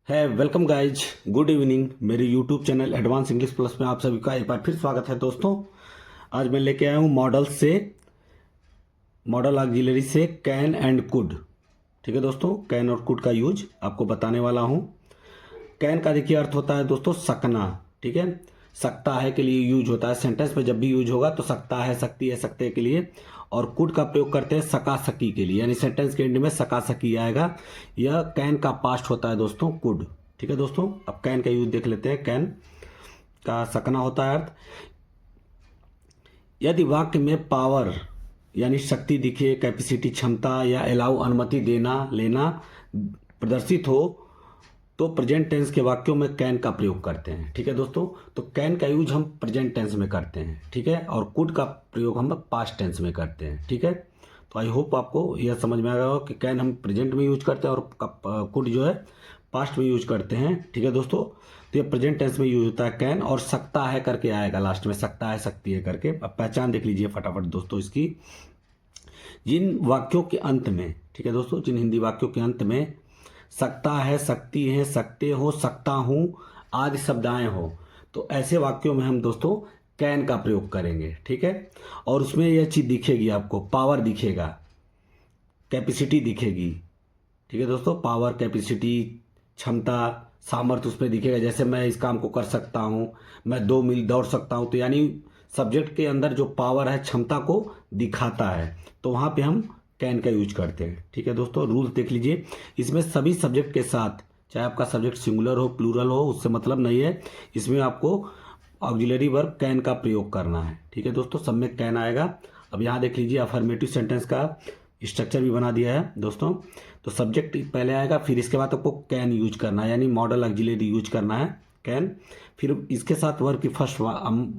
है welcome guys, good evening. मेरे YouTube channel advance English plus में आप सभी का एक बार फिर स्वागत है दोस्तों। आज मैं लेके आया हूँ मॉडल ऑक्सिलरी से कैन एंड कुड। ठीक है दोस्तों, कैन और कुड का यूज आपको बताने वाला हूँ। कैन का देखिए अर्थ होता है दोस्तों सकना। ठीक है, सकता है के लिए यूज होता है। सेंटेंस में जब भी यूज होगा तो सकता है, सकती है, सकते के लिए। और कुड का प्रयोग करते हैं सका सकी के लिए, यानी सेंटेंस के एंड में सका सकी आएगा। यह कैन का पास्ट होता है दोस्तों, कुड। ठीक है दोस्तों, अब कैन का यूज देख लेते हैं। कैन का सकना होता है अर्थ, यदि वाक्य में पावर यानी शक्ति दिखे, कैपेसिटी क्षमता या अलाउ अनुमति देना लेना प्रदर्शित हो तो प्रेजेंट टेंस के वाक्यों में कैन का प्रयोग करते हैं। ठीक है दोस्तों, तो कैन का यूज हम प्रेजेंट टेंस में करते हैं। ठीक है, और कुड का प्रयोग हम पास्ट टेंस में करते हैं। ठीक है, तो आई होप आपको यह समझ में आ गया होगा कि कैन हम प्रेजेंट में यूज करते हैं और कुड जो है पास्ट में यूज करते हैं। ठीक है दोस्तों, तो ये प्रेजेंट टेंस में यूज होता है कैन, और सकता है करके आएगा लास्ट में, सकता है, सकती है करके। अब पहचान देख लीजिए फटाफट दोस्तों इसकी। जिन वाक्यों के अंत में, ठीक है दोस्तों, जिन हिंदी वाक्यों के अंत में सकता है, सकती है, सकते हो, सकता हूं आदि शब्द आए हो, तो ऐसे वाक्यों में हम दोस्तों कैन का प्रयोग करेंगे। ठीक है, और उसमें यह चीज दिखेगी आपको, पावर दिखेगा, कैपेसिटी दिखेगी। ठीक है दोस्तों, पावर, कैपेसिटी, क्षमता, सामर्थ्य उसमें दिखेगा। जैसे मैं इस काम को कर सकता हूँ, मैं 2 मील दौड़ सकता हूँ, तो यानी सब्जेक्ट के अंदर जो पावर है, क्षमता को दिखाता है, तो वहां पे हम कैन का यूज करते हैं। ठीक है दोस्तों, रूल्स देख लीजिए। इसमें सभी सब्जेक्ट के साथ, चाहे आपका सब्जेक्ट सिंगुलर हो, प्लूरल हो, उससे मतलब नहीं है। इसमें आपको ऑक्सिलरी वर्ब कैन का प्रयोग करना है। ठीक है दोस्तों, सब में कैन आएगा। अब यहाँ देख लीजिए, अफर्मेटिव सेंटेंस का स्ट्रक्चर भी बना दिया है दोस्तों। तो सब्जेक्ट पहले आएगा, फिर इसके बाद आपको कैन यूज करना है, यानी मॉडल ऑक्सिलरी यूज करना है, कैन। फिर इसके साथ वर्ब की फर्स्ट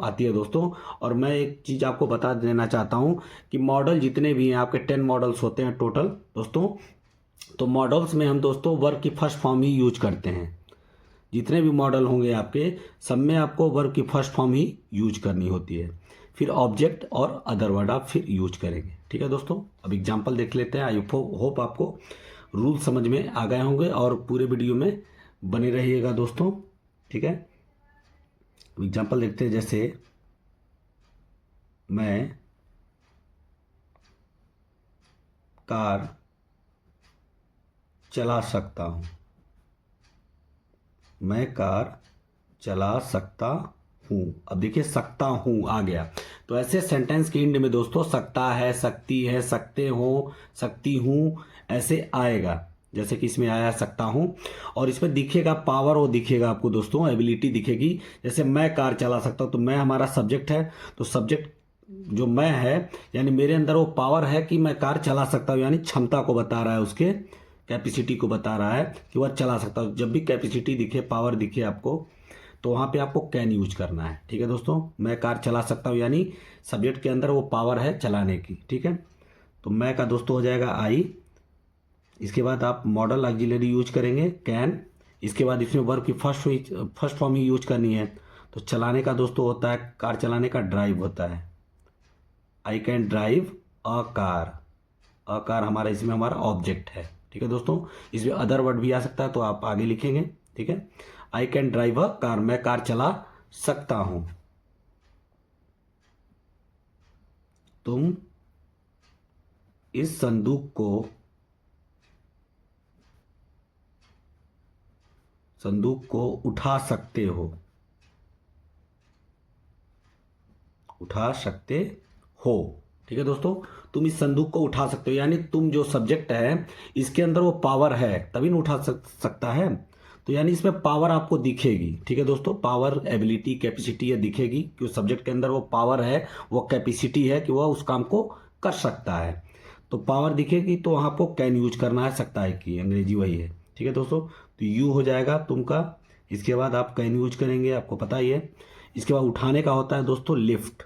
आती है दोस्तों। और मैं एक चीज़ आपको बता देना चाहता हूँ कि मॉडल जितने भी हैं, आपके 10 मॉडल्स होते हैं टोटल दोस्तों। तो मॉडल्स में हम दोस्तों वर्ब की फर्स्ट फॉर्म ही यूज करते हैं। जितने भी मॉडल होंगे आपके, सब में आपको वर्ब की फर्स्ट फॉर्म ही यूज करनी होती है। फिर ऑब्जेक्ट और अदर वर्ड आप फिर यूज करेंगे। ठीक है दोस्तों, अब एग्जांपल देख लेते हैं। आई होप आपको रूल समझ में आ गए होंगे और पूरे वीडियो में बने रहिएगा दोस्तों। ठीक है, एग्जांपल देखते हैं। जैसे मैं कार चला सकता हूँ, मैं कार चला सकता हूँ। अब देखिए, सकता हूँ आ गया। तो ऐसे सेंटेंस के एंड में दोस्तों सकता है, सकती है, सकते हो, सकती हूँ, ऐसे आएगा। जैसे कि इसमें आया सकता हूँ, और इसमें दिखेगा पावर, वो दिखेगा आपको दोस्तों, एबिलिटी दिखेगी। जैसे मैं कार चला सकता हूँ, तो मैं हमारा सब्जेक्ट है, तो सब्जेक्ट जो मैं है, यानी मेरे अंदर वो पावर है कि मैं कार चला सकता हूँ, यानी क्षमता को बता रहा है, उसके कैपेसिटी को बता रहा है कि वह चला सकता हूँ। जब भी कैपेसिटी दिखे, पावर दिखे आपको, तो वहां पे आपको कैन यूज करना है। ठीक है दोस्तों, मैं कार चला सकता हूँ, यानी सब्जेक्ट के अंदर वो पावर है चलाने की। ठीक है, तो मैं का दोस्तों हो जाएगा आई। इसके बाद आप मॉडल ऑक्सिलरी यूज करेंगे कैन। इसके बाद इसमें वर्ब की फर्स्ट फॉर्म ही यूज करनी है। तो चलाने का दोस्तों होता है, कार चलाने का ड्राइव होता है। I can drive a car. A car हमारा इसमें हमारा ऑब्जेक्ट है। ठीक है दोस्तों, इसमें अदर वर्ड भी आ सकता है, तो आप आगे लिखेंगे। ठीक है, I can drive a car, मैं कार चला सकता हूं। तुम इस संदूक को उठा सकते हो, उठा सकते हो। ठीक है दोस्तों, तुम इस संदूक को उठा सकते हो, यानी तुम जो सब्जेक्ट है, इसके अंदर वो पावर है, तभी ना उठा सकता है। तो यानी इसमें पावर आपको दिखेगी। ठीक है दोस्तों, पावर, एबिलिटी, कैपेसिटी ये दिखेगी कि उस सब्जेक्ट के अंदर वो पावर है, वो कैपेसिटी है कि वह उस काम को कर सकता है। तो पावर दिखेगी, तो वहां आपको कैन यूज करना है, सकता है की अंग्रेजी वही है। ठीक है दोस्तों, तो यू हो जाएगा तुम का। इसके बाद आप कैन यूज करेंगे, आपको पता ही है। इसके बाद उठाने का होता है दोस्तों लिफ्ट।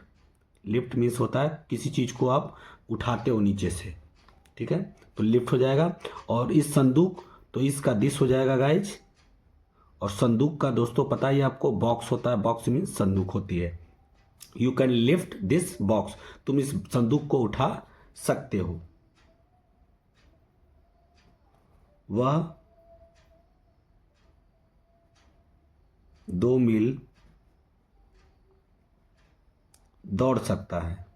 लिफ्ट मीन्स होता है किसी चीज को आप उठाते हो नीचे से। ठीक है, तो लिफ्ट हो जाएगा। और इस संदूक, तो इसका दिस हो जाएगा गाइज। और संदूक का दोस्तों पता ही आपको बॉक्स होता है, बॉक्स मीन्स संदूक होती है। You can lift this box, तुम इस संदूक को उठा सकते हो। वह 2 मील दौड़ सकता है,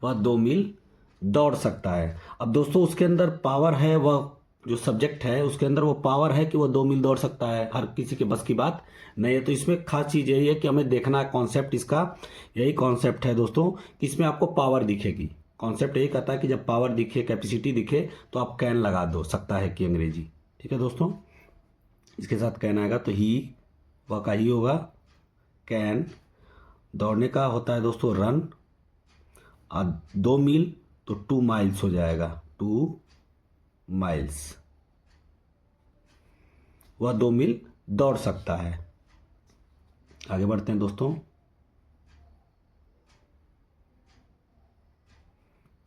वह 2 मील दौड़ सकता है। अब दोस्तों उसके अंदर पावर है, वह जो सब्जेक्ट है उसके अंदर वो पावर है कि वह 2 मील दौड़ सकता है, हर किसी के बस की बात नहीं है। तो इसमें खास चीज़ यही है कि हमें देखना है कॉन्सेप्ट, इसका यही कॉन्सेप्ट है दोस्तों कि इसमें आपको पावर दिखेगी। कॉन्सेप्ट यही कहता है कि जब पावर दिखे, कैपेसिटी दिखे, तो आप कैन लगा दो, सकता है कि अंग्रेजी। ठीक है दोस्तों, इसके साथ कैन आएगा तो ही, वह का ही होगा। कैन दौड़ने का होता है दोस्तों रन, और 2 मील तो 2 माइल्स हो जाएगा, 2 माइल्स, वह 2 मील दौड़ सकता है। आगे बढ़ते हैं दोस्तों।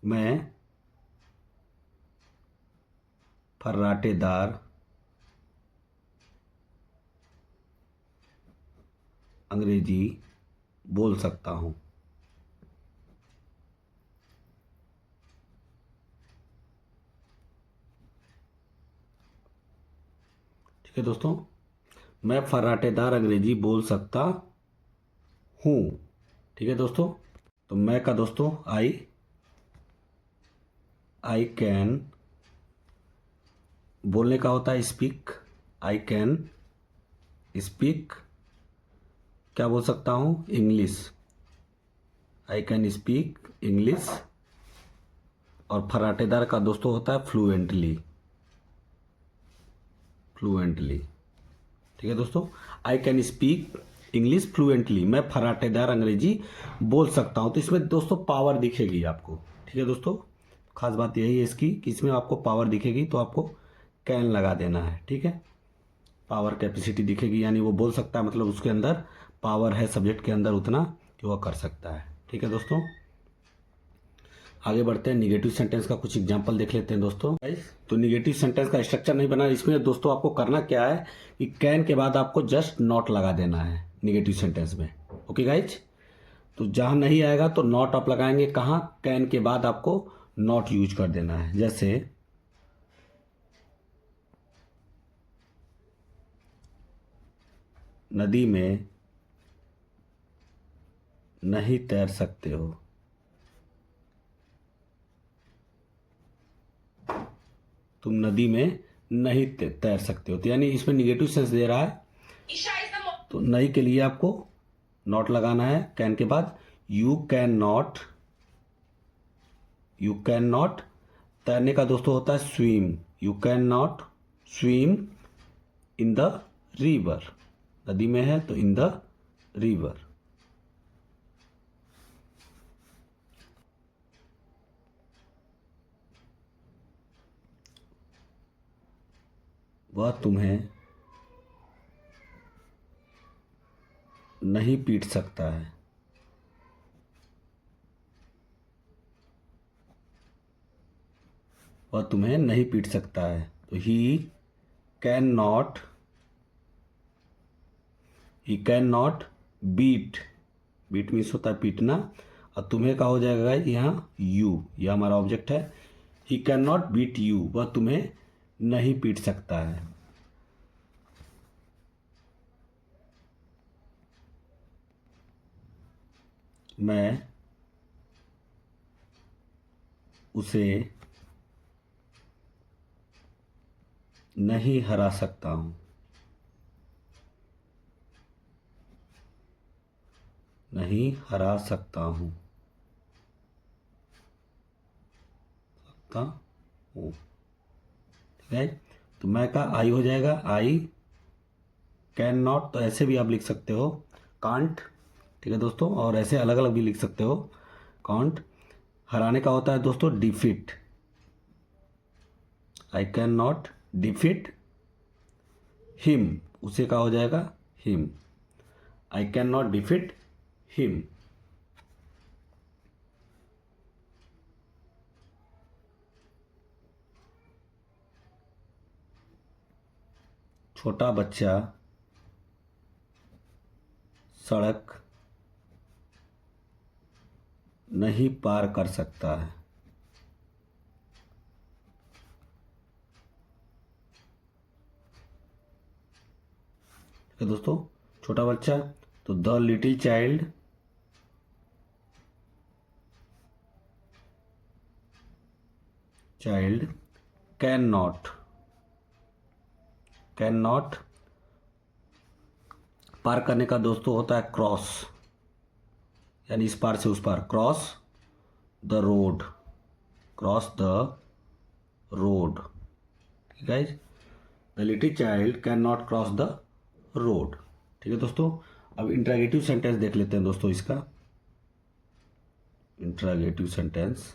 मैं फर्राटेदार अंग्रेजी बोल सकता हूँ। ठीक है दोस्तों, मैं फर्राटेदार अंग्रेजी बोल सकता हूँ। ठीक है दोस्तों, तो मैं का दोस्तों आई कैन, बोलने का होता है स्पीक, आई कैन स्पीक, क्या बोल सकता हूँ, English, I can speak English. और फर्राटेदार का दोस्तों होता है फ्लुएंटली, फ्लुएंटली। ठीक है दोस्तों, I can speak English fluently, मैं फर्राटेदार अंग्रेजी बोल सकता हूँ। तो इसमें दोस्तों पावर दिखेगी आपको। ठीक है दोस्तों, खास बात यही है इसकी कि इसमें आपको पावर दिखेगी तो आपको कैन लगा देना है। ठीक है, पावर कैपेसिटी दिखेगी, यानी वो बोल सकता है, मतलब उसके अंदर पावर है सब्जेक्ट के अंदर उतना कि वह कर सकता है। ठीक है दोस्तों, आगे बढ़ते हैं। निगेटिव सेंटेंस का कुछ एग्जांपल देख लेते हैं दोस्तों। तो निगेटिव सेंटेंस का स्ट्रक्चर नहीं बना, इसमें दोस्तों आपको करना क्या है कि कैन के बाद आपको जस्ट नॉट लगा देना है निगेटिव सेंटेंस में। ओके गाइज, तो जहां नहीं आएगा तो नॉट आप लगाएंगे, कहाँ, कैन के बाद आपको नॉट यूज कर देना है। जैसे नदी में नहीं तैर सकते हो, तुम नदी में नहीं तैर सकते हो। तो यानी इसमें निगेटिव सेंस दे रहा है, तो नहीं के लिए आपको नॉट लगाना है कैन के बाद। You can not, you can not, तैरने का दोस्तों होता है swim, you can not swim in the river, नदी में है तो इन द रिवर। वह तुम्हें नहीं पीट सकता है, वह तुम्हें नहीं पीट सकता है। तो he can not beat, beat means होता है पीटना, और तुम्हें का हो जाएगा यहाँ यू, यह हमारा ऑब्जेक्ट है। He can not beat you, वह तुम्हें नहीं पीट सकता है। मैं उसे नहीं हरा सकता हूँ, नहीं हरा सकता हूँ, सकता हूँ। ठीक है, तो मैं का आई हो जाएगा, आई कैन नॉट, तो ऐसे भी आप लिख सकते हो कांट। ठीक है दोस्तों, और ऐसे अलग अलग भी लिख सकते हो कांट। हराने का होता है दोस्तों defeat, I can not defeat him, उसे का हो जाएगा him, I can not defeat him. छोटा बच्चा सड़क नहीं पार कर सकता है, है दोस्तों, छोटा बच्चा। तो the little child can not पार करने का दोस्तों होता है क्रॉस, यानी इस पार से उस पार, क्रॉस द रोड। ठीक है, the little child can not cross the road. ठीक है दोस्तों, अब इंट्रागेटिव सेंटेंस देख लेते हैं दोस्तों इसका। इंट्रागेटिव सेंटेंस,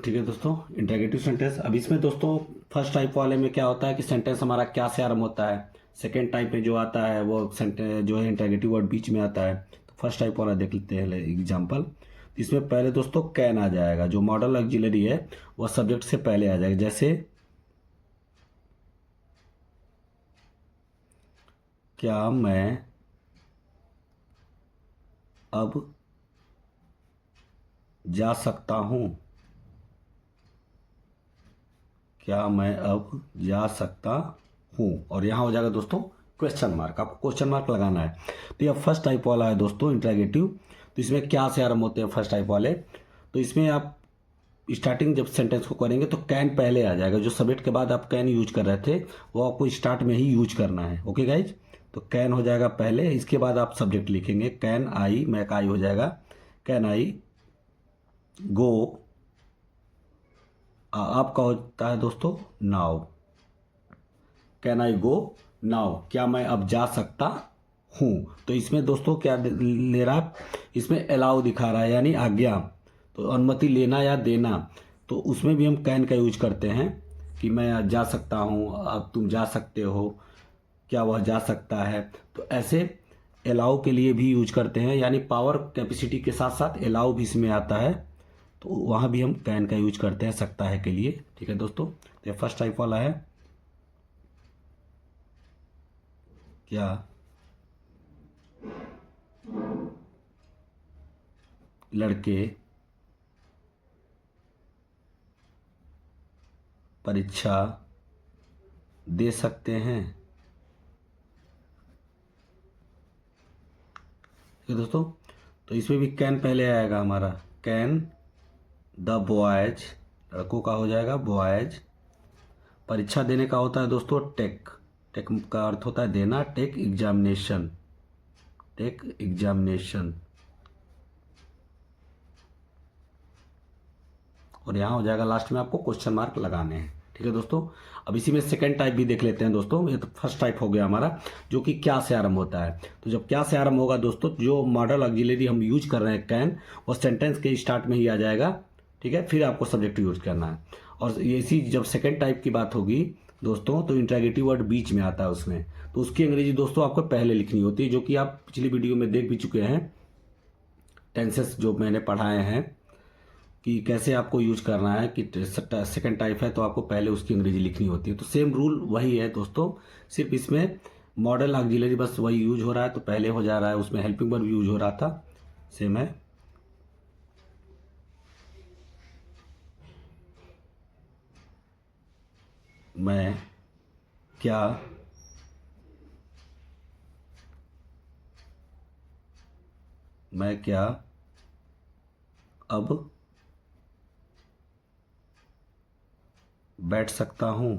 ठीक है दोस्तों, इंट्रागेटिव सेंटेंस। अब इसमें दोस्तों फर्स्ट टाइप वाले में क्या होता है कि सेंटेंस हमारा क्या से आरंभ होता है। सेकेंड टाइप में जो आता है वो सेंटेंस जो है इंट्रागेटिव वर्ड बीच में आता है। तो फर्स्ट टाइप वाला देख लेते हैं एग्जाम्पल। इसमें पहले दोस्तों कैन आ जाएगा, जो मॉडल ऑक्सिलरी है वह सब्जेक्ट से पहले आ जाएगा। जैसे क्या मैं अब जा सकता हूं, क्या मैं अब जा सकता हूं, और यहां हो जाएगा दोस्तों क्वेश्चन मार्क, आपको क्वेश्चन मार्क लगाना है। तो यह फर्स्ट टाइप वाला है दोस्तों इंट्रागेटिव। तो इसमें क्या से आरंभ होते हैं फर्स्ट टाइप वाले। तो इसमें आप स्टार्टिंग जब सेंटेंस को करेंगे तो कैन पहले आ जाएगा, जो सब्जेक्ट के बाद आप कैन यूज कर रहे थे वो आपको स्टार्ट में ही यूज करना है। ओके गाइज, तो कैन हो जाएगा पहले, इसके बाद आप सब्जेक्ट लिखेंगे। कैन आई, मैं का आई हो जाएगा, कैन आई गो, आपका होता है दोस्तों now, can I go now, क्या मैं अब जा सकता हूं। तो इसमें दोस्तों क्या ले रहा है, इसमें अलाउ दिखा रहा है, यानी आज्ञा, तो अनुमति लेना या देना। तो उसमें भी हम कैन का यूज करते हैं कि मैं जा सकता हूं, अब तुम जा सकते हो, क्या वह जा सकता है। तो ऐसे अलाउ के लिए भी यूज करते हैं, यानी पावर कैपेसिटी के साथ साथ अलाउ भी इसमें आता है, तो वहाँ भी हम कैन का यूज करते हैं सकता है के लिए। ठीक है दोस्तों, तो फर्स्ट टाइप वाला है क्या लड़के परीक्षा दे सकते हैं। ठीक है दोस्तों, तो इसमें भी कैन पहले आएगा हमारा, कैन द बॉयज, लड़कों का हो जाएगा बॉयज। परीक्षा देने का होता है दोस्तों टेक, टेक का अर्थ होता है देना, टेक एग्जामिनेशन, और यहाँ हो जाएगा लास्ट में आपको क्वेश्चन मार्क लगाने हैं। ठीक है दोस्तों, अब इसी में सेकंड टाइप भी देख लेते हैं दोस्तों। ये तो फर्स्ट टाइप हो गया हमारा, जो कि क्या से आरंभ होता है। तो जब क्या से आरंभ होगा दोस्तों, जो मॉडल ऑक्सिलरी हम यूज कर रहे हैं कैन, वो सेंटेंस के स्टार्ट में ही आ जाएगा। ठीक है, फिर आपको सब्जेक्ट यूज करना है। और इसी जब सेकेंड टाइप की बात होगी दोस्तों, तो इंट्रागेटिव वर्ड बीच में आता है उसमें, तो उसकी अंग्रेजी दोस्तों आपको पहले लिखनी होती है, जो कि आप पिछली वीडियो में देख भी चुके हैं। टेंसेस जो मैंने पढ़ाए हैं कि कैसे आपको यूज करना है, कि सेकंड टाइप है तो आपको पहले उसकी अंग्रेजी लिखनी होती है। तो सेम रूल वही है दोस्तों, सिर्फ इसमें मॉडल ऑक्सिलरी बस वही यूज हो रहा है, तो पहले हो जा रहा है, उसमें हेल्पिंग वर्ब यूज हो रहा था, सेम है। मैं क्या अब बैठ सकता हूँ,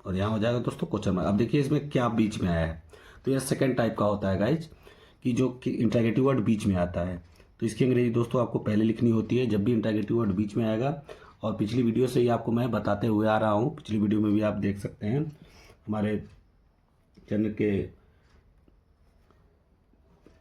और यहाँ हो जाएगा दोस्तों क्वेश्चन मार्क। अब देखिए इसमें क्या बीच में आया है, तो यह सेकंड टाइप का होता है गाइज, कि जो कि इंट्रागेटिव वर्ड बीच में आता है। तो इसकी अंग्रेजी दोस्तों आपको पहले लिखनी होती है जब भी इंट्रागेटिव वर्ड बीच में आएगा। और पिछली वीडियो से ही आपको मैं बताते हुए आ रहा हूँ, पिछली वीडियो में भी आप देख सकते हैं हमारे चैनल के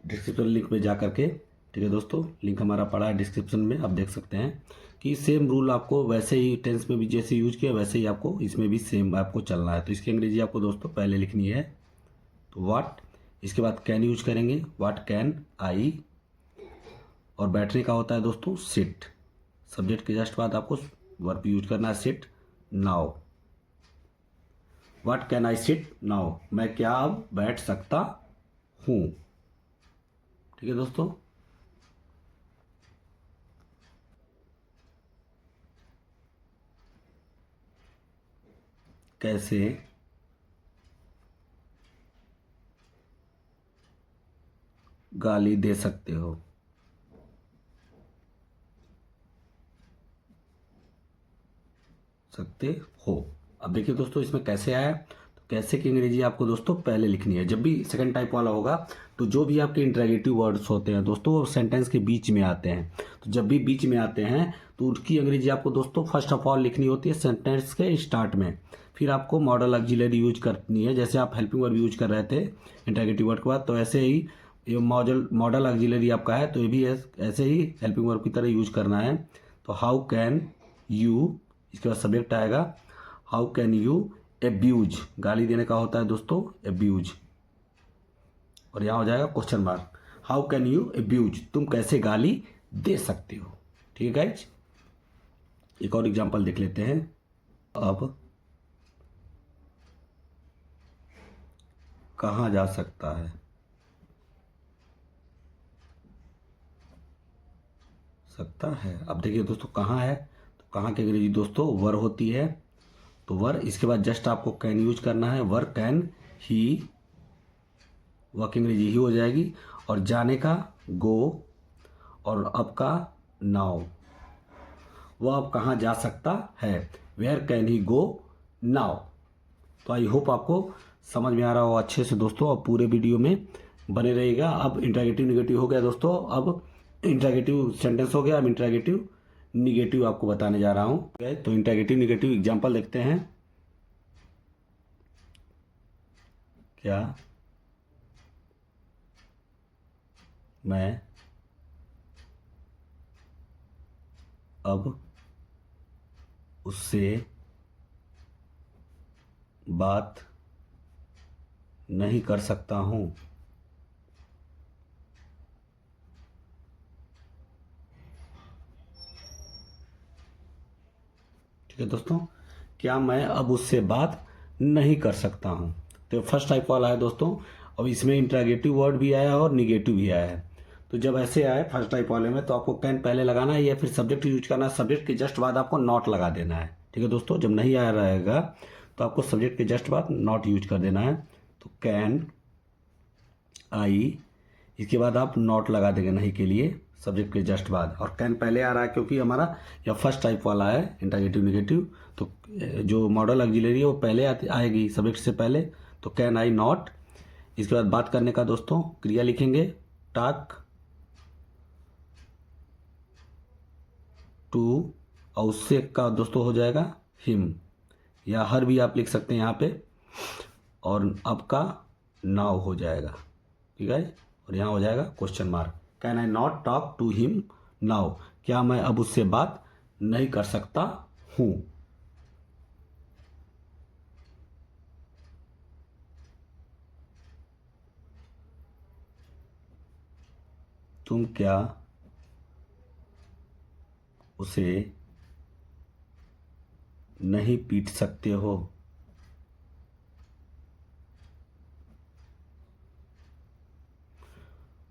डिस्क्रिप्शन लिंक में जा करके। ठीक है दोस्तों, लिंक हमारा पड़ा है डिस्क्रिप्शन में, आप देख सकते हैं कि सेम रूल आपको वैसे ही टेंस में भी जैसे यूज किया वैसे ही आपको इसमें भी सेम आपको चलना है। तो इसकी अंग्रेजी आपको दोस्तों पहले लिखनी है, तो व्हाट, इसके बाद कैन यूज करेंगे, व्हाट कैन आई, और बैठने का होता है दोस्तों सिट, सब्जेक्ट के जस्ट बाद आपको वर्ब यूज करना है sit now. What can I sit now, मैं क्या अब बैठ सकता हूँ। ठीक है दोस्तों। कैसे गाली दे सकते हो। सकते हो। अब देखिए दोस्तों इसमें कैसे आया, तो कैसे की अंग्रेजी आपको दोस्तों पहले लिखनी है। जब भी सेकंड टाइप वाला होगा तो जो भी आपके इंटरेगेटिव वर्ड्स होते हैं दोस्तों वो सेंटेंस के बीच में आते हैं। तो जब भी बीच में आते हैं तो उसकी अंग्रेजी आपको दोस्तों फर्स्ट ऑफ ऑल लिखनी होती है सेंटेंस के स्टार्ट में। फिर आपको मॉडल ऑक्सिलरी यूज करनी है। जैसे आप हेल्पिंग वर्ब यूज कर रहे थे इंटरेगेटिव वर्ड के बाद, तो ऐसे ही ये मॉडल ऑक्सिलरी आपका है, तो ये भी ऐसे ही हेल्पिंग वर्ब की तरह यूज करना है। तो हाउ कैन यू, इसके बाद सब्जेक्ट आएगा। हाउ कैन यू एब्यूज, गाली देने का होता है दोस्तों एब्यूज, और यहाँ हो जाएगा question mark. How can you abuse, तुम कैसे गाली दे सकते हो। ठीक है गाइज, एक और एग्जांपल देख लेते हैं। अब कहाँ जा सकता है, सकता है। अब देखिए दोस्तों कहाँ है, तो कहाँ की अंग्रेजी दोस्तों वर होती है, तो वर, इसके बाद जस्ट आपको कैन यूज करना है। वर कैन ही, वह की अंग्रेजी ही हो जाएगी। और जाने का गो, और अब का नाउ, वह अब कहाँ जा सकता है। Where can he go now. तो आई होप आपको समझ में आ रहा हो अच्छे से दोस्तों। अब पूरे वीडियो में बने रहेगा। अब इंट्रागेटिव निगेटिव हो गया दोस्तों, अब इंट्रागेटिव सेंटेंस हो गया। अब इंट्रागेटिव निगेटिव आपको बताने जा रहा हूँ। तो इंट्रागेटिव निगेटिव एग्जाम्पल देखते हैं। क्या मैं अब उससे बात नहीं कर सकता हूँ। ठीक है दोस्तों, क्या मैं अब उससे बात नहीं कर सकता हूँ। तो फर्स्ट टाइप वाला है दोस्तों। अब इसमें इंट्रागेटिव वर्ड भी आया और निगेटिव भी आया है। तो जब ऐसे आए फर्स्ट टाइप वाले में, तो आपको कैन पहले लगाना है या फिर सब्जेक्ट यूज करना है। सब्जेक्ट के जस्ट बाद आपको नॉट लगा देना है। ठीक है दोस्तों, जब नहीं आ रहेगा तो आपको सब्जेक्ट के जस्ट बाद नॉट यूज कर देना है। तो कैन आई, इसके बाद आप नॉट लगा देंगे नहीं के लिए सब्जेक्ट के जस्ट बाद। और कैन पहले आ रहा है क्योंकि हमारा यह फर्स्ट टाइप वाला है इंट्रागेटिव निगेटिव। तो जो मॉडल ऑक्सिलरी है वो पहले आएगी सब्जेक्ट से पहले। तो कैन आई नॉट, इसके बाद बात करने का दोस्तों क्रिया लिखेंगे टॉक टू, और उससे का दोस्तों हो जाएगा हिम, या हर भी आप लिख सकते हैं यहाँ पे। और अब का नाउ हो जाएगा। ठीक है, और यहाँ हो जाएगा question mark. Can I not talk to him now, क्या मैं अब उससे बात नहीं कर सकता हूँ। तुम क्या उसे नहीं पीट सकते हो।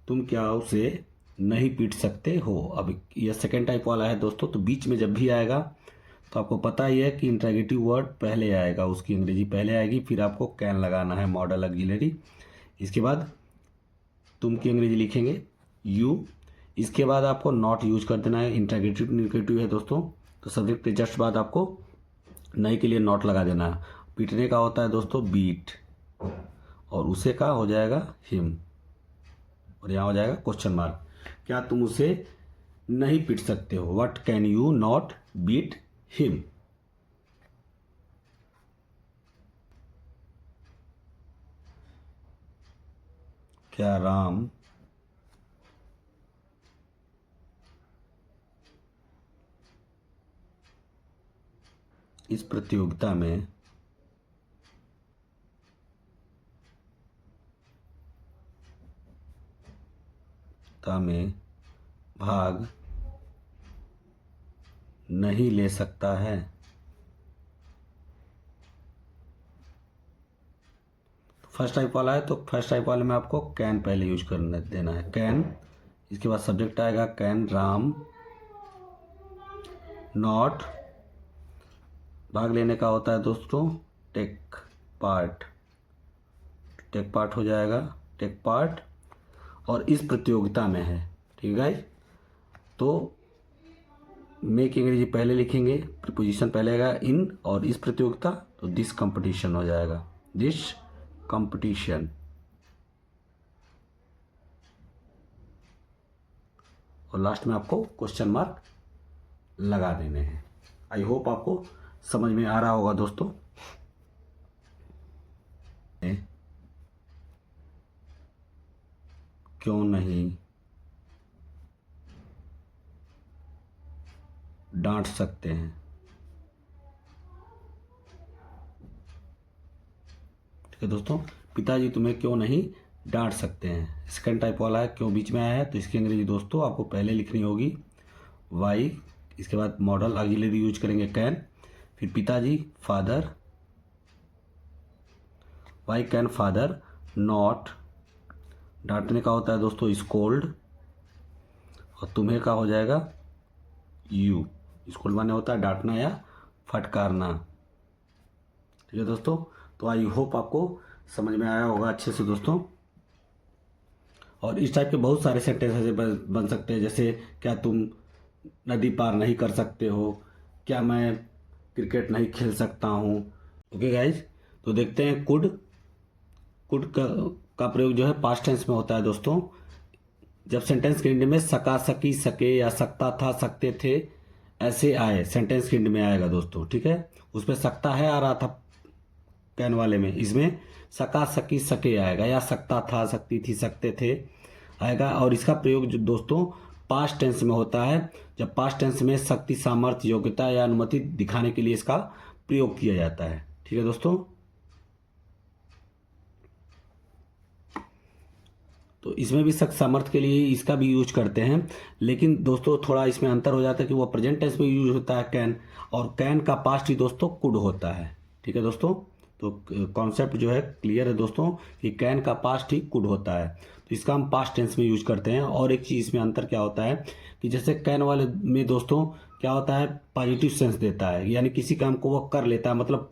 तुम क्या उसे नहीं पीट सकते हो। अब यह सेकेंड टाइप वाला है दोस्तों। तो बीच में जब भी आएगा तो आपको पता ही है कि इंट्रागेटिव वर्ड पहले आएगा, उसकी अंग्रेजी पहले आएगी, फिर आपको कैन लगाना है मॉडल ऑक्सिलरी। इसके बाद तुम की अंग्रेजी लिखेंगे यू, इसके बाद आपको नॉट यूज कर देना है। इंट्रागेटिव निगेटिव है दोस्तों, तो सब्जेक्ट के जस्ट बाद आपको नई के लिए नॉट लगा देना है। पीटने का होता है दोस्तों बीट, और उसे का हो जाएगा हिम, और यहाँ हो जाएगा क्वेश्चन मार्क। क्या तुम उसे नहीं पीट सकते हो। What can you not beat him. क्या राम इस प्रतियोगिता में भाग नहीं ले सकता है। फर्स्ट टाइप वाला है तो फर्स्ट टाइप वाले में आपको कैन पहले यूज करने देना है, कैन। इसके बाद सब्जेक्ट आएगा कैन राम नॉट, भाग लेने का होता है दोस्तों टेक पार्ट, टेक पार्ट हो जाएगा टेक पार्ट, और इस प्रतियोगिता में है, ठीक है गाइस। तो मेक अंग्रेजी पहले लिखेंगे, प्रीपोजिशन पहले आएगा इन, और इस प्रतियोगिता तो दिस कंपटीशन हो जाएगा, दिस कंपटीशन। और लास्ट में आपको क्वेश्चन मार्क लगा देने हैं। आई होप आपको समझ में आ रहा होगा दोस्तों। क्यों नहीं डांट सकते हैं, ठीक है दोस्तों। पिताजी तुम्हें क्यों नहीं डांट सकते हैं, सेकंड टाइप वाला है, क्यों बीच में आया है तो इसकी अंग्रेजी दोस्तों आपको पहले लिखनी होगी वाई, इसके बाद मॉडल ऑक्सिलरी यूज करेंगे कैन, फिर पिताजी father, why can father not, डांटने का होता है दोस्तों स्कोल्ड, और तुम्हें का हो जाएगा यू, स्कोल्ड माने होता है डांटना या फटकारना, ठीक है दोस्तों। तो आई होप आपको समझ में आया होगा अच्छे से दोस्तों। और इस टाइप के बहुत सारे सेंटेंस ऐसे बन सकते हैं, जैसे क्या तुम नदी पार नहीं कर सकते हो, क्या मैं क्रिकेट नहीं खेल सकता हूँ। ओके गाइज, तो देखते हैं कुड का प्रयोग जो है पास्ट टेंस में होता है दोस्तों। जब सेंटेंस के एंड में सका सकी सके या सकता था सकते थे ऐसे आए, सेंटेंस के एंड में आएगा दोस्तों, ठीक है। उसमें सकता है आ रहा था कैन वाले में, इसमें सका सकी सके आएगा, या सकता था सकती थी सकते थे आएगा। और इसका प्रयोग जो दोस्तों पास्ट टेंस में होता है, जब पास्ट टेंस में शक्ति सामर्थ्य योग्यता या अनुमति दिखाने के लिए इसका प्रयोग किया जाता है, ठीक है दोस्तों। तो इसमें भी शक्ति सामर्थ्य के लिए इसका भी यूज करते हैं, लेकिन दोस्तों थोड़ा इसमें अंतर हो जाता है कि वो प्रेजेंट टेंस में यूज होता है कैन, और कैन का पास्ट ही दोस्तों कुड होता है, ठीक है दोस्तों। तो कॉन्सेप्ट जो है क्लियर है दोस्तों कि कैन का पास्ट ही कुड होता है, तो इसका हम पास्ट टेंस में यूज करते हैं। और एक चीज़ इसमें अंतर क्या होता है कि जैसे कैन वाले में दोस्तों क्या होता है पॉजिटिव सेंस देता है, यानी किसी काम को वो कर लेता है, मतलब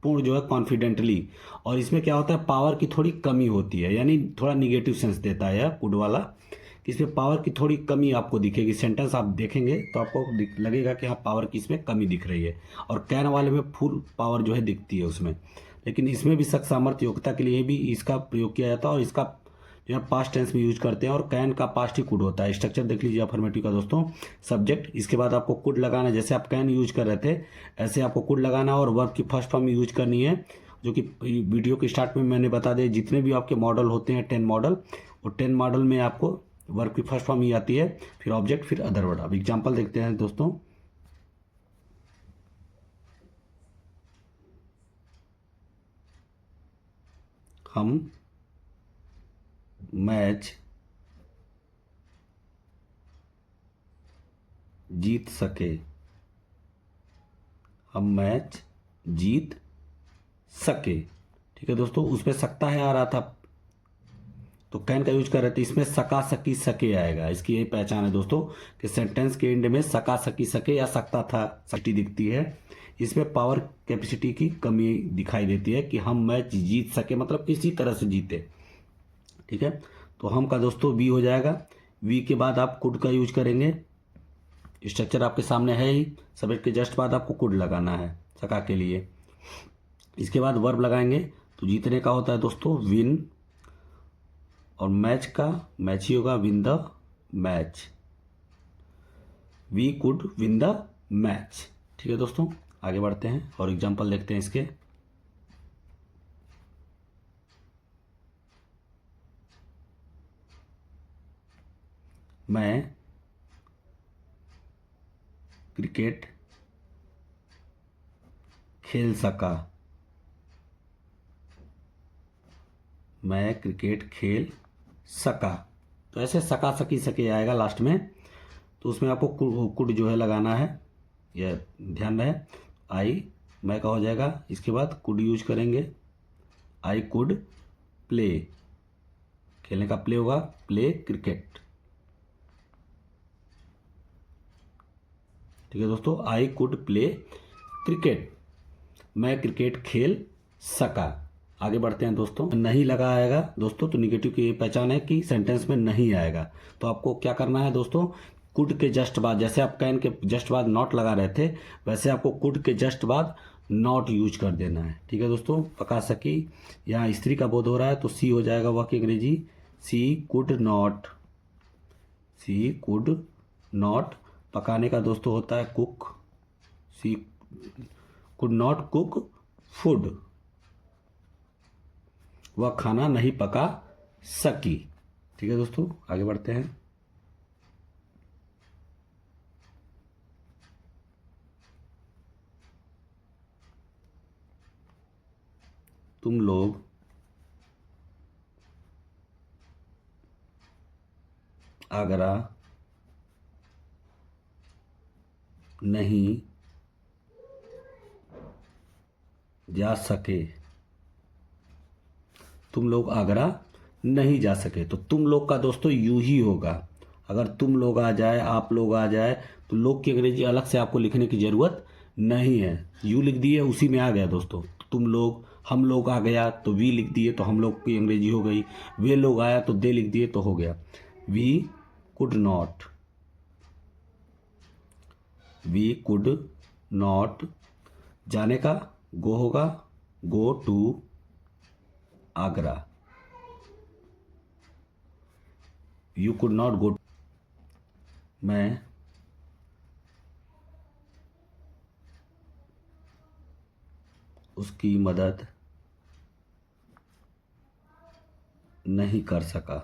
पूर्ण जो है कॉन्फिडेंटली। और इसमें क्या होता है पावर की थोड़ी कमी होती है, यानी थोड़ा निगेटिव सेंस देता है कुड वाला, कि इसमें पावर की थोड़ी कमी आपको दिखेगी। सेंटेंस आप देखेंगे तो आपको लगेगा कि हाँ पावर की इसमें कमी दिख रही है, और कैन वाले में फुल पावर जो है दिखती है उसमें। लेकिन इसमें भी शक्ति सामर्थ्य योग्यता के लिए भी इसका प्रयोग किया जाता है, और इसका जो है पास्ट टेंस में यूज करते हैं, और कैन का पास्ट ही कुड होता है। स्ट्रक्चर देख लीजिए अफर्मेटिव का दोस्तों, सब्जेक्ट, इसके बाद आपको कुड लगाना, जैसे आप कैन यूज कर रहे थे ऐसे आपको कुड लगाना, और वर्ब की फर्स्ट फॉर्म यूज करनी है, जो कि वीडियो के स्टार्ट में मैंने बता दिया। जितने भी आपके मॉडल होते हैं 10 मॉडल, वो 10 मॉडल में आपको वर्ब की फर्स्ट फॉर्म ही आती है, फिर ऑब्जेक्ट, फिर अदर वर्ड। अब एग्जाम्पल देखते हैं दोस्तों। हम मैच जीत सके, हम मैच जीत सके, ठीक है दोस्तों। उसमें सकता है आ रहा था तो कैन का यूज कर रहे थे, इसमें सका सकी सके आएगा। इसकी यही पहचान है दोस्तों कि सेंटेंस के एंड में सका सकी सके या सकता था सकती दिखती है, इसमें पावर कैपेसिटी की कमी दिखाई देती है कि हम मैच जीत सके, मतलब किसी तरह से जीते, ठीक है। तो हम का दोस्तों वी हो जाएगा, वी के बाद आप कुड का यूज करेंगे। स्ट्रक्चर आपके सामने है ही, सब्जेक्ट के जस्ट बाद आपको कुड लगाना है सका के लिए। इसके बाद वर्ब लगाएंगे, तो जीतने का होता है दोस्तों विन, और मैच का मैच ही होगा win the match, we could win the match, ठीक है दोस्तों। आगे बढ़ते हैं और एग्जांपल देखते हैं इसके। मैं क्रिकेट खेल सका, मैं क्रिकेट खेल सका, तो ऐसे सका सकी सके आएगा लास्ट में, तो उसमें आपको कुड जो है लगाना है, यह ध्यान रहे। आई मैं का हो जाएगा, इसके बाद कुड यूज करेंगे, आई कुड प्ले, खेलने का प्ले होगा प्ले क्रिकेट। ठीक है दोस्तों, आई कुड प्ले क्रिकेट, मैं क्रिकेट खेल सका। आगे बढ़ते हैं दोस्तों। नहीं लगा आएगा दोस्तों तो निगेटिव की पहचान है कि सेंटेंस में नहीं आएगा। तो आपको क्या करना है दोस्तों, कुड के जस्ट बाद, जैसे आप कैन के जस्ट बाद नॉट लगा रहे थे वैसे आपको कुड के जस्ट बाद नॉट यूज कर देना है। ठीक है दोस्तों, पका सकी, यहाँ स्त्री का बोध हो रहा है तो सी हो जाएगा वाक्य अंग्रेजी, she could not, she could not. पकाने का दोस्तों होता है cook, she could not cook food, वह खाना नहीं पका सकी। ठीक है दोस्तों, आगे बढ़ते हैं। तुम लोग आगरा नहीं जा सके, तुम लोग आगरा नहीं जा सके। तो तुम लोग का दोस्तों यू ही होगा। अगर तुम लोग आ जाए, आप लोग आ जाए तो लोग की अंग्रेजी अलग से आपको लिखने की ज़रूरत नहीं है, यू लिख दिए उसी में आ गया दोस्तों। तुम लोग, हम लोग आ गया तो वी लिख दिए तो हम लोग की अंग्रेजी हो गई, वे लोग आया तो दे लिख दिए तो हो गया। We could not, we could not, जाने का गो होगा go to Agra, you could not go, मैं उसकी मदद नहीं कर सका,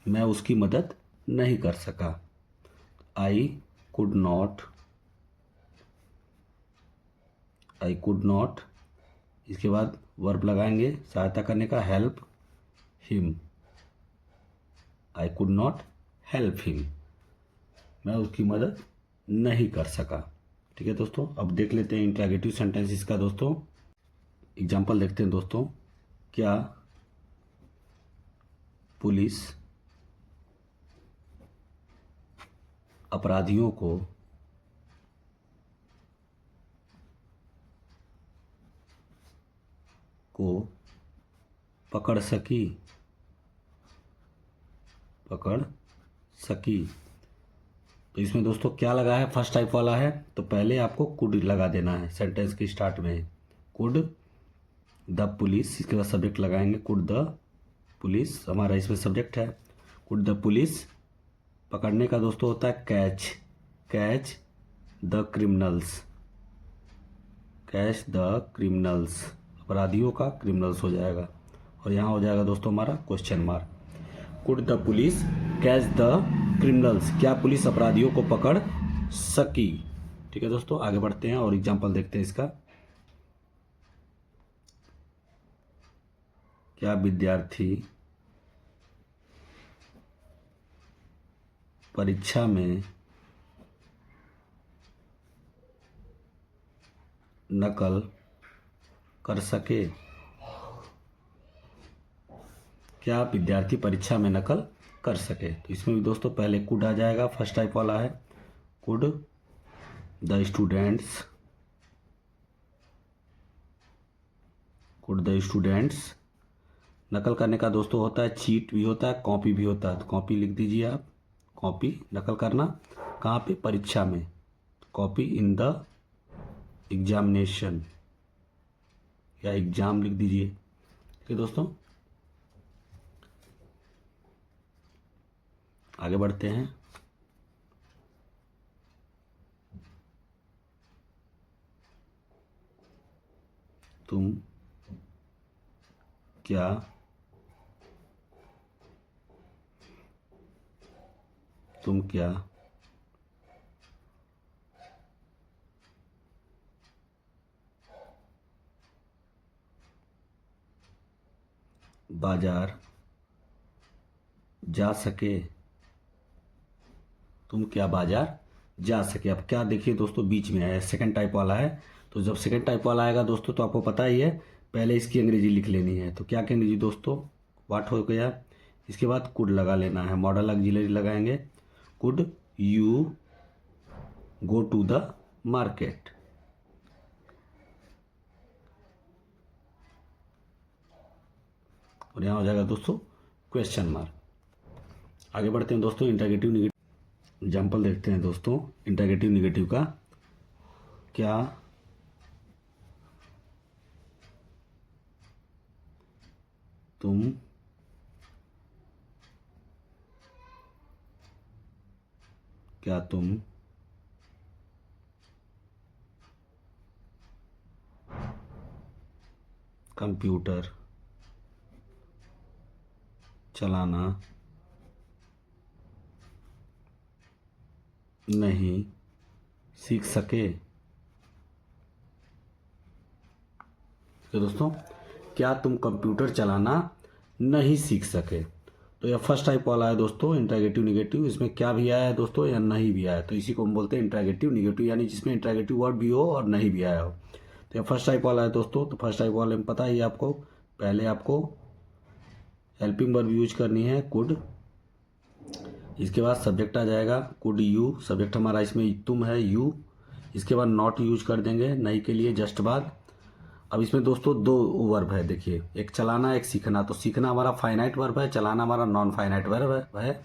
मैं उसकी मदद नहीं कर सका। I could not, I could not, इसके बाद वर्ब लगाएंगे सहायता करने का, help him, I could not help him, मैं उसकी मदद नहीं कर सका। ठीक है दोस्तों, अब देख लेते हैं इंट्रैगेटिव सेंटेंस इसका दोस्तों। एग्जाम्पल देखते हैं दोस्तों। क्या पुलिस अपराधियों को पकड़ सकी, पकड़ सकी। तो इसमें दोस्तों क्या लगा है, फर्स्ट टाइप वाला है तो पहले आपको कुड लगा देना है सेंटेंस के स्टार्ट में, कुड द पुलिस, इसके बाद सब्जेक्ट लगाएंगे कुड द पुलिस, हमारा इसमें सब्जेक्ट है। कुड द पुलिस, पकड़ने का दोस्तों होता है catch, catch the criminals, catch the criminals, अपराधियों का क्रिमिनल्स हो जाएगा, और यहाँ हो जाएगा दोस्तों हमारा question mark. Could the police catch the criminals, क्या पुलिस अपराधियों को पकड़ सकी। ठीक है दोस्तों, आगे बढ़ते हैं और एग्जाम्पल देखते हैं इसका। क्या विद्यार्थी परीक्षा में नकल कर सके, क्या विद्यार्थी परीक्षा में नकल कर सके। तो इसमें भी दोस्तों पहले कुड आ जाएगा, फर्स्ट टाइप वाला है, could the students, could the students, नकल करने का दोस्तों होता है चीट भी होता है, कॉपी भी होता है। तो कॉपी लिख दीजिए आप, कॉपी नकल करना कहाँ पे, परीक्षा में, कॉपी इन द एग्जामिनेशन या एग्जाम लिख दीजिए। ठीक है दोस्तों, आगे बढ़ते हैं। तुम क्या बाजार जा सके, तुम क्या बाजार जा सके। अब क्या देखिए दोस्तों बीच में है, सेकंड टाइप वाला है तो जब सेकेंड टाइप वाला आएगा दोस्तों तो आपको पता ही है, पहले इसकी अंग्रेजी लिख लेनी है। तो क्या की अंग्रेजी दोस्तों, वाट हो गया, इसके बाद कुड लगा लेना है, मॉडल ऑक्सिलरी लगाएंगे, could you go to the market. और यहाँ हो जाएगा दोस्तों क्वेश्चन मार्क। आगे बढ़ते हैं दोस्तों, इंटरगेटिव निगेटिव एग्जाम्पल देखते हैं दोस्तों इंटरगेटिव निगेटिव का। क्या तुम कंप्यूटर चलाना नहीं सीख सके। तो दोस्तों, क्या तुम कंप्यूटर चलाना नहीं सीख सके, तो यह फर्स्ट टाइप वाला है दोस्तों इंटरगेटिव निगेटिव। इसमें क्या भी आया है दोस्तों या नहीं भी आया है, तो इसी को हम बोलते हैं इंटरगेटिव निगेटिव, यानी जिसमें इंटरगेटिव वर्ड भी हो और नहीं भी आया हो। तो यह फर्स्ट टाइप वाला है दोस्तों। तो फर्स्ट टाइप वाले में पता ही आपको, पहले आपको हेल्पिंग वर्ब यूज करनी है कुड, इसके बाद सब्जेक्ट आ जाएगा कुड यू, सब्जेक्ट हमारा इसमें तुम है यू, इसके बाद नॉट यूज कर देंगे नहीं के लिए जस्ट बाद। अब इसमें दोस्तों दो वर्ब है, देखिए एक चलाना एक सीखना। तो सीखना हमारा फाइनाइट वर्ब है, चलाना हमारा नॉन फाइनाइट वर्ब है।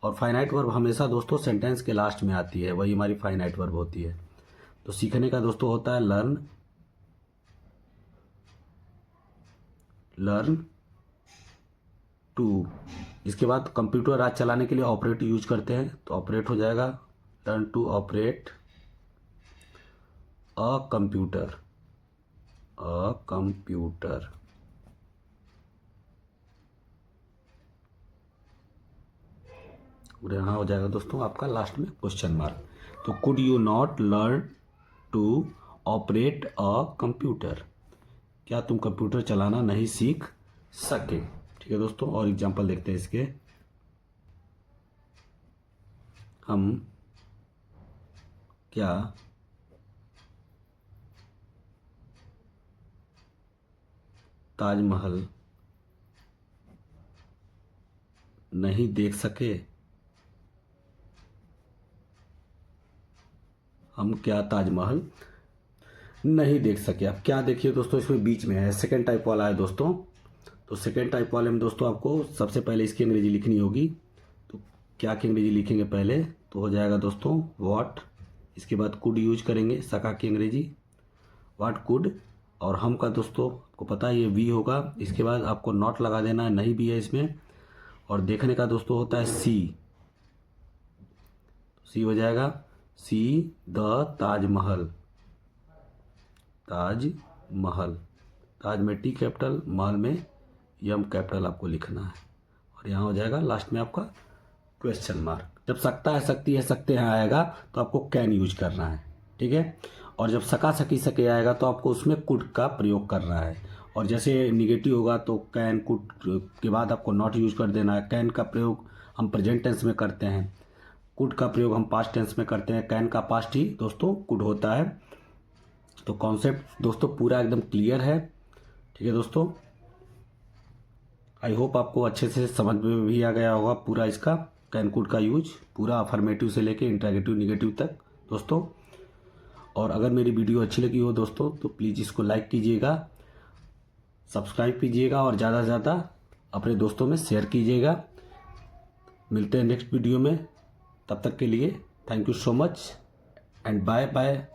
और फाइनाइट वर्ब हमेशा दोस्तों सेंटेंस के लास्ट में आती है, वही हमारी फाइनाइट वर्ब होती है। तो सीखने का दोस्तों होता है लर्न टू। इसके बाद कंप्यूटर आज चलाने के लिए ऑपरेट यूज करते हैं, तो ऑपरेट हो जाएगा learn to operate a computer. और यहाँ हो जाएगा दोस्तों आपका लास्ट में क्वेश्चन मार्क। तो could you not learn to operate a computer, क्या तुम कंप्यूटर चलाना नहीं सीख सके। ठीक है दोस्तों, और एग्जांपल देखते हैं इसके। हम क्या ताजमहल नहीं देख सके, हम क्या ताजमहल नहीं देख सके। अब क्या देखिए दोस्तों, इसमें बीच में है, सेकेंड टाइप वाला है दोस्तों। तो सेकेंड टाइप वाले में दोस्तों आपको सबसे पहले इसकी अंग्रेजी लिखनी होगी। तो क्या की अंग्रेजी लिखेंगे पहले, तो हो जाएगा दोस्तों व्हाट, इसके बाद कुड यूज करेंगे, सका की अंग्रेजी व्हाट कुड। और हम का दोस्तों आपको पता है ये वी होगा, इसके बाद आपको नॉट लगा देना है, नहीं भी है इसमें। और देखने का दोस्तों होता है सी हो जाएगा सी द ताजमहल। ताज में टी कैपिटल, महल में यम कैपिटल आपको लिखना है। और यहाँ हो जाएगा लास्ट में आपका क्वेश्चन मार्क। जब सकता है सकती है सकते हैं आएगा तो आपको कैन यूज करना है, ठीक है। और जब सका सकी सके आएगा तो आपको उसमें कुड का प्रयोग करना है। और जैसे निगेटिव होगा तो कैन कुड के बाद आपको नॉट यूज कर देना है। कैन का प्रयोग हम प्रेजेंट टेंस में करते हैं, कुड का प्रयोग हम पास्ट टेंस में करते हैं। कैन का पास्ट ही दोस्तों कुड होता है। तो कॉन्सेप्ट दोस्तों पूरा एकदम क्लियर है, ठीक है दोस्तों। आई होप आपको अच्छे से समझ में भी आ गया होगा पूरा इसका कैन कुड का यूज, पूरा अफर्मेटिव से लेके इंटरगेटिव निगेटिव तक दोस्तों। और अगर मेरी वीडियो अच्छी लगी हो दोस्तों तो प्लीज़ इसको लाइक कीजिएगा, सब्सक्राइब कीजिएगा और ज़्यादा से ज़्यादा अपने दोस्तों में शेयर कीजिएगा। मिलते हैं नेक्स्ट वीडियो में, तब तक के लिए thank you so much and bye bye.